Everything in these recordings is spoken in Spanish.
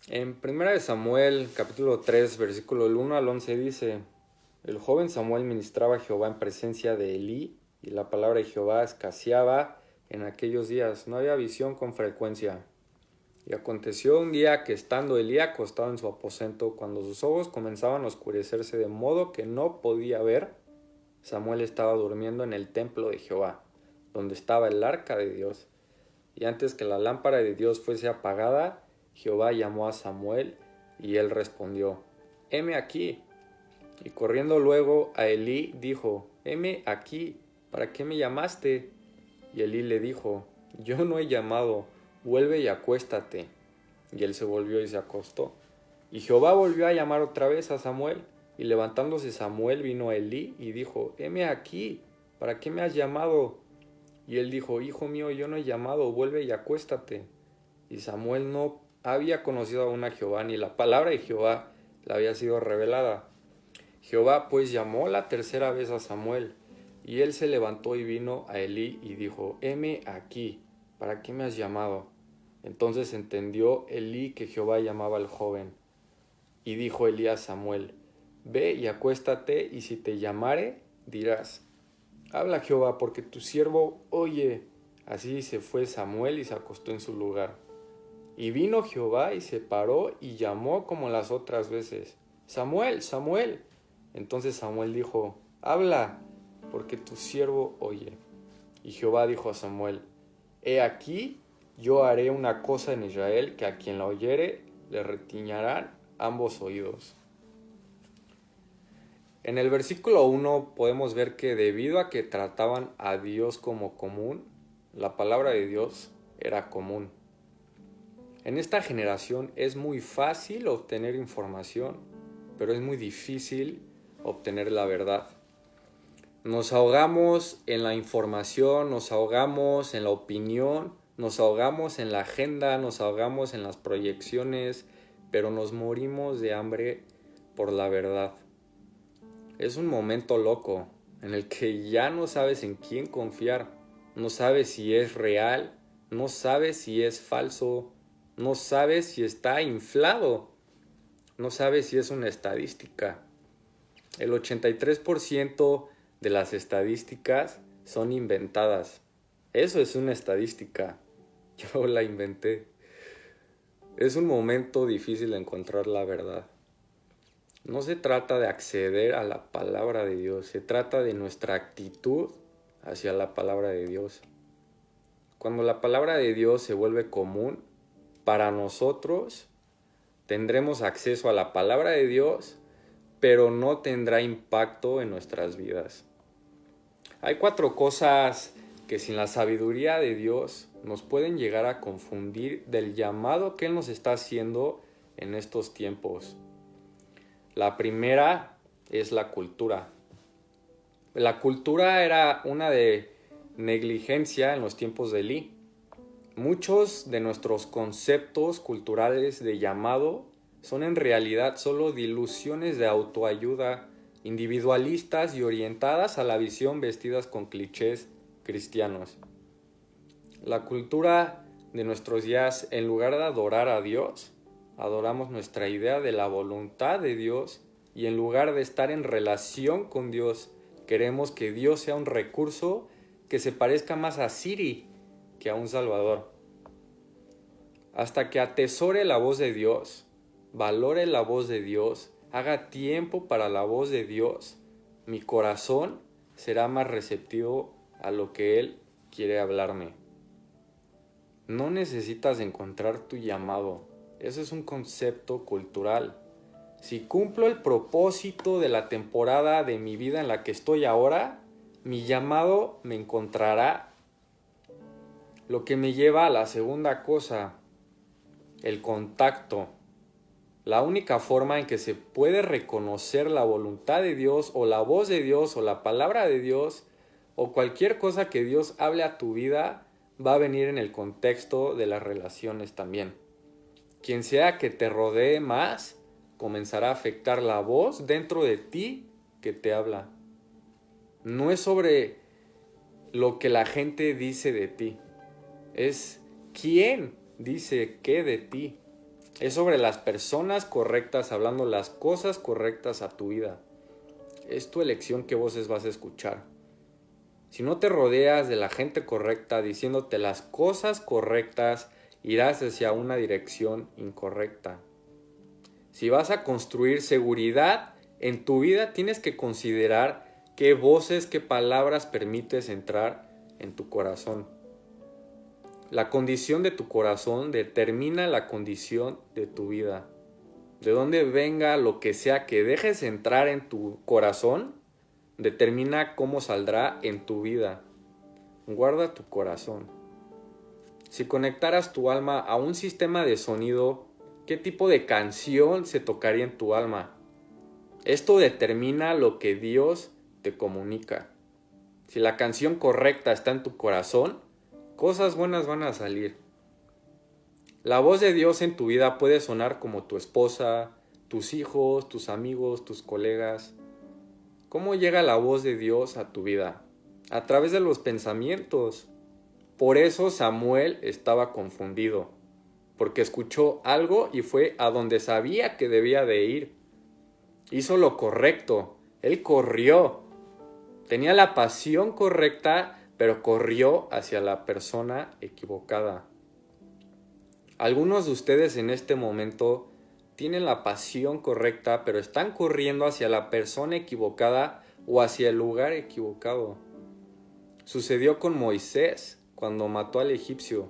En 1 Samuel, capítulo 3, versículo del 1 al 11 dice: El joven Samuel ministraba a Jehová en presencia de Elí, y la palabra de Jehová escaseaba en aquellos días. No había visión con frecuencia. Y aconteció un día que estando Elí acostado en su aposento, cuando sus ojos comenzaban a oscurecerse de modo que no podía ver, Samuel estaba durmiendo en el templo de Jehová, donde estaba el arca de Dios. Y antes que la lámpara de Dios fuese apagada, Jehová llamó a Samuel, y él respondió: Heme aquí. Y corriendo luego a Elí dijo: Heme aquí, ¿para qué me llamaste? Y Elí le dijo: Yo no he llamado, vuelve y acuéstate. Y él se volvió y se acostó. Y Jehová volvió a llamar otra vez a Samuel. Y levantándose Samuel vino a Elí y dijo: Heme aquí, ¿para qué me has llamado? Y él dijo: Hijo mío, yo no he llamado, vuelve y acuéstate. Y Samuel no había conocido aún a Jehová, ni la palabra de Jehová le había sido revelada. Jehová pues llamó la tercera vez a Samuel, y él se levantó y vino a Elí y dijo: Heme aquí, ¿para qué me has llamado? Entonces entendió Elí que Jehová llamaba al joven. Y dijo Elí a Samuel: Ve y acuéstate, y si te llamare, dirás: Habla Jehová, porque tu siervo oye. Así se fue Samuel y se acostó en su lugar. Y vino Jehová y se paró y llamó como las otras veces: Samuel, Samuel. Entonces Samuel dijo: Habla, porque tu siervo oye. Y Jehová dijo a Samuel: He aquí, yo haré una cosa en Israel, que a quien la oyere le retiñarán ambos oídos. En el versículo 1 podemos ver que debido a que trataban a Dios como común, la palabra de Dios era común. En esta generación es muy fácil obtener información, pero es muy difícil obtener la verdad. Nos ahogamos en la información, nos ahogamos en la opinión, nos ahogamos en la agenda, nos ahogamos en las proyecciones, pero nos morimos de hambre por la verdad. Es un momento loco en el que ya no sabes en quién confiar, no sabes si es real, no sabes si es falso, no sabes si está inflado, no sabes si es una estadística. El 83% de las estadísticas son inventadas. Eso es una estadística. Yo la inventé. Es un momento difícil de encontrar la verdad. No se trata de acceder a la palabra de Dios, se trata de nuestra actitud hacia la palabra de Dios. Cuando la palabra de Dios se vuelve común para nosotros, tendremos acceso a la palabra de Dios, pero no tendrá impacto en nuestras vidas. Hay 4 cosas que sin la sabiduría de Dios nos pueden llegar a confundir del llamado que Él nos está haciendo en estos tiempos. La primera es la cultura. La cultura era una de negligencia en los tiempos de Elí. Muchos de nuestros conceptos culturales de llamado son en realidad solo diluciones de autoayuda, individualistas y orientadas a la visión, vestidas con clichés cristianos. La cultura de nuestros días, en lugar de adorar a Dios, adoramos nuestra idea de la voluntad de Dios, y en lugar de estar en relación con Dios, queremos que Dios sea un recurso que se parezca más a Siri que a un Salvador. Hasta que atesore la voz de Dios, valore la voz de Dios, haga tiempo para la voz de Dios, mi corazón será más receptivo a lo que Él quiere hablarme. No necesitas encontrar tu llamado. Eso es un concepto cultural. Si cumplo el propósito de la temporada de mi vida en la que estoy ahora, mi llamado me encontrará. Lo que me lleva a la segunda cosa, el contacto. La única forma en que se puede reconocer la voluntad de Dios o la voz de Dios o la palabra de Dios o cualquier cosa que Dios hable a tu vida va a venir en el contexto de las relaciones también. Quien sea que te rodee más comenzará a afectar la voz dentro de ti que te habla. No es sobre lo que la gente dice de ti, es quién dice qué de ti. Es sobre las personas correctas, hablando las cosas correctas a tu vida. Es tu elección qué voces vas a escuchar. Si no te rodeas de la gente correcta diciéndote las cosas correctas, irás hacia una dirección incorrecta. Si vas a construir seguridad en tu vida, tienes que considerar qué voces, qué palabras permites entrar en tu corazón. La condición de tu corazón determina la condición de tu vida. De dónde venga lo que sea que dejes entrar en tu corazón, determina cómo saldrá en tu vida. Guarda tu corazón. Si conectaras tu alma a un sistema de sonido, ¿qué tipo de canción se tocaría en tu alma? Esto determina lo que Dios te comunica. Si la canción correcta está en tu corazón, cosas buenas van a salir. La voz de Dios en tu vida puede sonar como tu esposa, tus hijos, tus amigos, tus colegas. ¿Cómo llega la voz de Dios a tu vida? A través de los pensamientos. Por eso Samuel estaba confundido, porque escuchó algo y fue a donde sabía que debía de ir. Hizo lo correcto, él corrió. Tenía la pasión correcta, pero corrió hacia la persona equivocada. Algunos de ustedes en este momento tienen la pasión correcta, pero están corriendo hacia la persona equivocada o hacia el lugar equivocado. Sucedió con Moisés cuando mató al egipcio.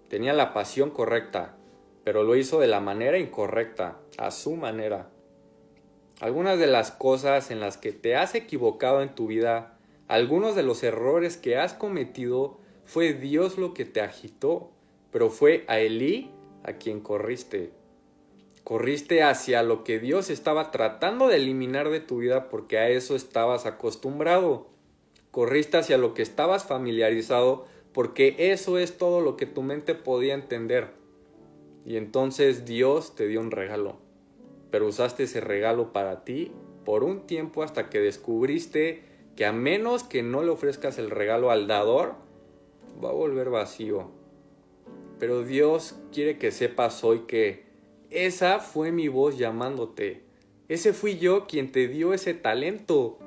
Tenía la pasión correcta, pero lo hizo de la manera incorrecta, a su manera. Algunas de las cosas en las que te has equivocado en tu vida, algunos de los errores que has cometido, fue Dios lo que te agitó, pero fue a Elí a quien corriste. Corriste hacia lo que Dios estaba tratando de eliminar de tu vida porque a eso estabas acostumbrado. Corriste hacia lo que estabas familiarizado porque eso es todo lo que tu mente podía entender. Y entonces Dios te dio un regalo. Pero usaste ese regalo para ti por un tiempo hasta que descubriste que a menos que no le ofrezcas el regalo al dador, va a volver vacío. Pero Dios quiere que sepas hoy que esa fue mi voz llamándote. Ese fui yo quien te dio ese talento.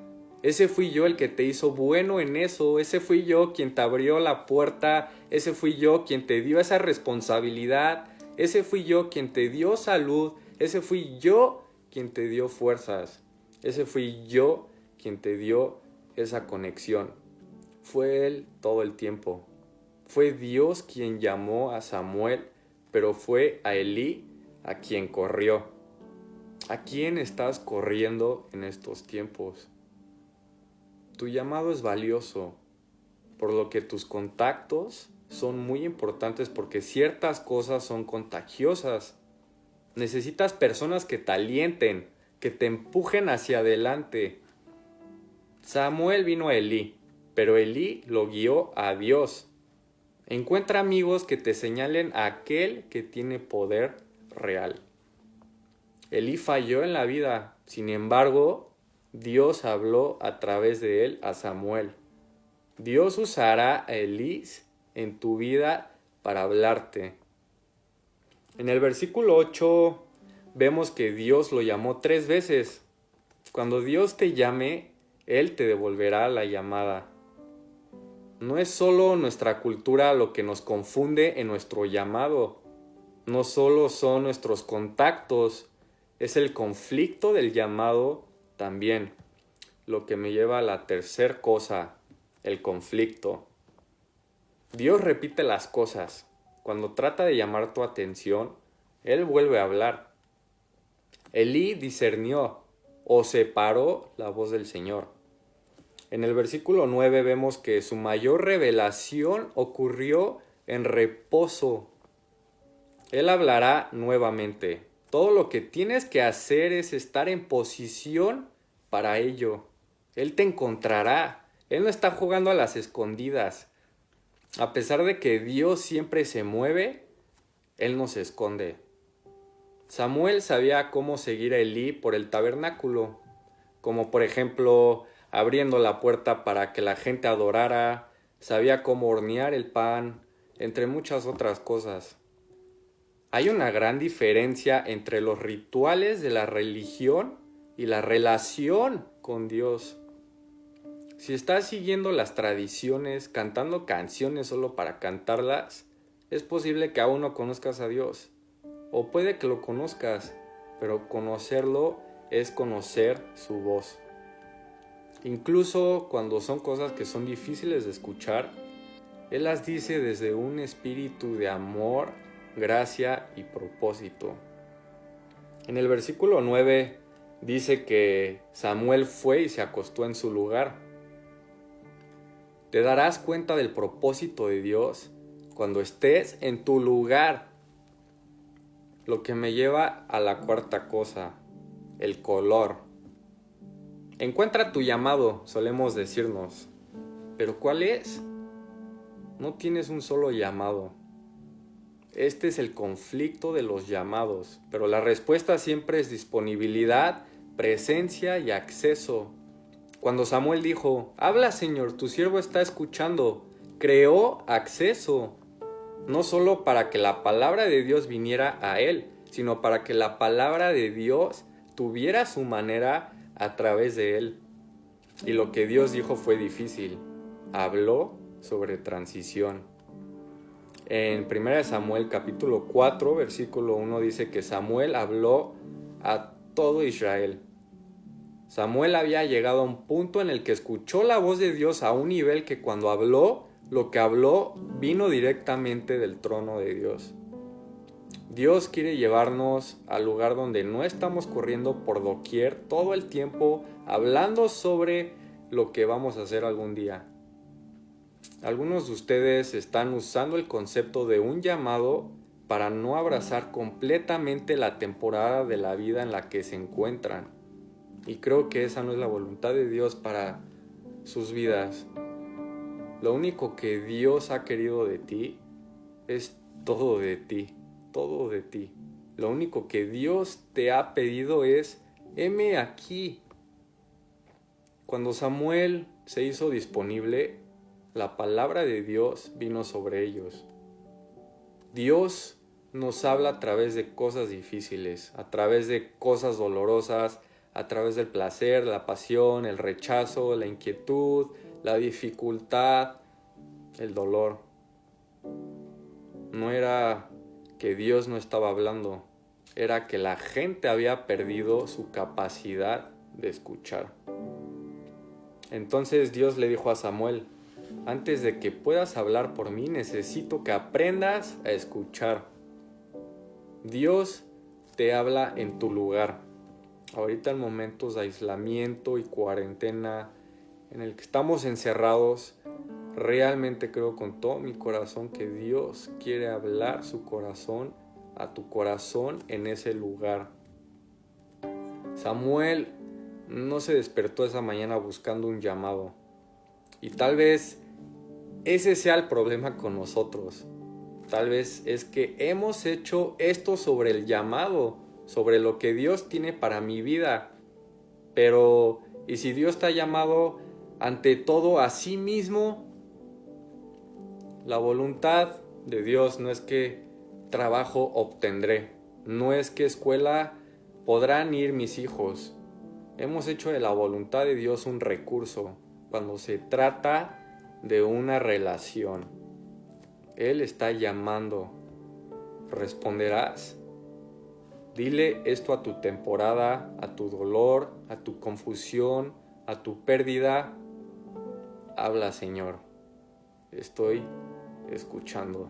Ese fui yo el que te hizo bueno en eso. Ese fui yo quien te abrió la puerta. Ese fui yo quien te dio esa responsabilidad. Ese fui yo quien te dio salud. Ese fui yo quien te dio fuerzas. Ese fui yo quien te dio esa conexión. Fue Él todo el tiempo. Fue Dios quien llamó a Samuel, pero fue a Elí a quien corrió. ¿A quién estás corriendo en estos tiempos? Tu llamado es valioso, por lo que tus contactos son muy importantes porque ciertas cosas son contagiosas. Necesitas personas que te alienten, que te empujen hacia adelante. Samuel vino a Elí, pero Elí lo guió a Dios. Encuentra amigos que te señalen a aquel que tiene poder real. Elí falló en la vida, sin embargo, Dios habló a través de él a Samuel. Dios usará a Elí en tu vida para hablarte. En el versículo 8 vemos que Dios lo llamó 3 veces. Cuando Dios te llame, Él te devolverá la llamada. No es solo nuestra cultura lo que nos confunde en nuestro llamado. No solo son nuestros contactos, es el conflicto del llamado también. Lo que me lleva a la tercera cosa, el conflicto. Dios repite las cosas. Cuando trata de llamar tu atención, Él vuelve a hablar. Elí discernió o separó la voz del Señor. En el versículo 9 vemos que su mayor revelación ocurrió en reposo. Él hablará nuevamente. Todo lo que tienes que hacer es estar en posición para ello. Él te encontrará. Él no está jugando a las escondidas. A pesar de que Dios siempre se mueve, Él no se esconde. Samuel sabía cómo seguir a Elí por el tabernáculo, como por ejemplo abriendo la puerta para que la gente adorara, sabía cómo hornear el pan, entre muchas otras cosas. Hay una gran diferencia entre los rituales de la religión y la relación con Dios. Si estás siguiendo las tradiciones, cantando canciones solo para cantarlas, es posible que aún no conozcas a Dios. O puede que lo conozcas, pero conocerlo es conocer su voz. Incluso cuando son cosas que son difíciles de escuchar, Él las dice desde un espíritu de amor, gracia y propósito. En el versículo 9 dice que Samuel fue y se acostó en su lugar. Te darás cuenta del propósito de Dios cuando estés en tu lugar. Lo que me lleva a la cuarta cosa, el color. Encuentra tu llamado, solemos decirnos. ¿Pero cuál es? No tienes un solo llamado. Este es el conflicto de los llamados, pero la respuesta siempre es disponibilidad, presencia y acceso. Cuando Samuel dijo, habla Señor, tu siervo está escuchando, creó acceso, no solo para que la palabra de Dios viniera a él, sino para que la palabra de Dios tuviera su manera a través de él. Y lo que Dios dijo fue difícil. Habló sobre transición. En 1 Samuel capítulo 4, versículo 1 dice que Samuel habló a todo Israel. Samuel había llegado a un punto en el que escuchó la voz de Dios a un nivel que cuando habló, lo que habló vino directamente del trono de Dios. Dios quiere llevarnos al lugar donde no estamos corriendo por doquier todo el tiempo hablando sobre lo que vamos a hacer algún día. Algunos de ustedes están usando el concepto de un llamado para no abrazar completamente la temporada de la vida en la que se encuentran. Y creo que esa no es la voluntad de Dios para sus vidas. Lo único que Dios ha querido de ti es todo de ti, todo de ti. Lo único que Dios te ha pedido es, heme aquí. Cuando Samuel se hizo disponible, la palabra de Dios vino sobre ellos. Dios nos habla a través de cosas difíciles, a través de cosas dolorosas, a través del placer, la pasión, el rechazo, la inquietud, la dificultad, el dolor. No era que Dios no estaba hablando, era que la gente había perdido su capacidad de escuchar. Entonces Dios le dijo a Samuel, antes de que puedas hablar por mí, necesito que aprendas a escuchar. Dios te habla en tu lugar. Ahorita en momentos de aislamiento y cuarentena, en el que estamos encerrados, realmente creo con todo mi corazón que Dios quiere hablar su corazón a tu corazón en ese lugar. Samuel no se despertó esa mañana buscando un llamado. Y tal vez ese sea el problema con nosotros. Tal vez es que hemos hecho esto sobre el llamado, sobre lo que Dios tiene para mi vida. Pero, ¿y si Dios te ha llamado ante todo a sí mismo? La voluntad de Dios no es que trabajo obtendré, no es que escuela podrán ir mis hijos. Hemos hecho de la voluntad de Dios un recurso cuando se trata de una relación. Él está llamando. ¿Responderás? Dile esto a tu temporada, a tu dolor, a tu confusión, a tu pérdida. Habla, Señor. Estoy escuchando.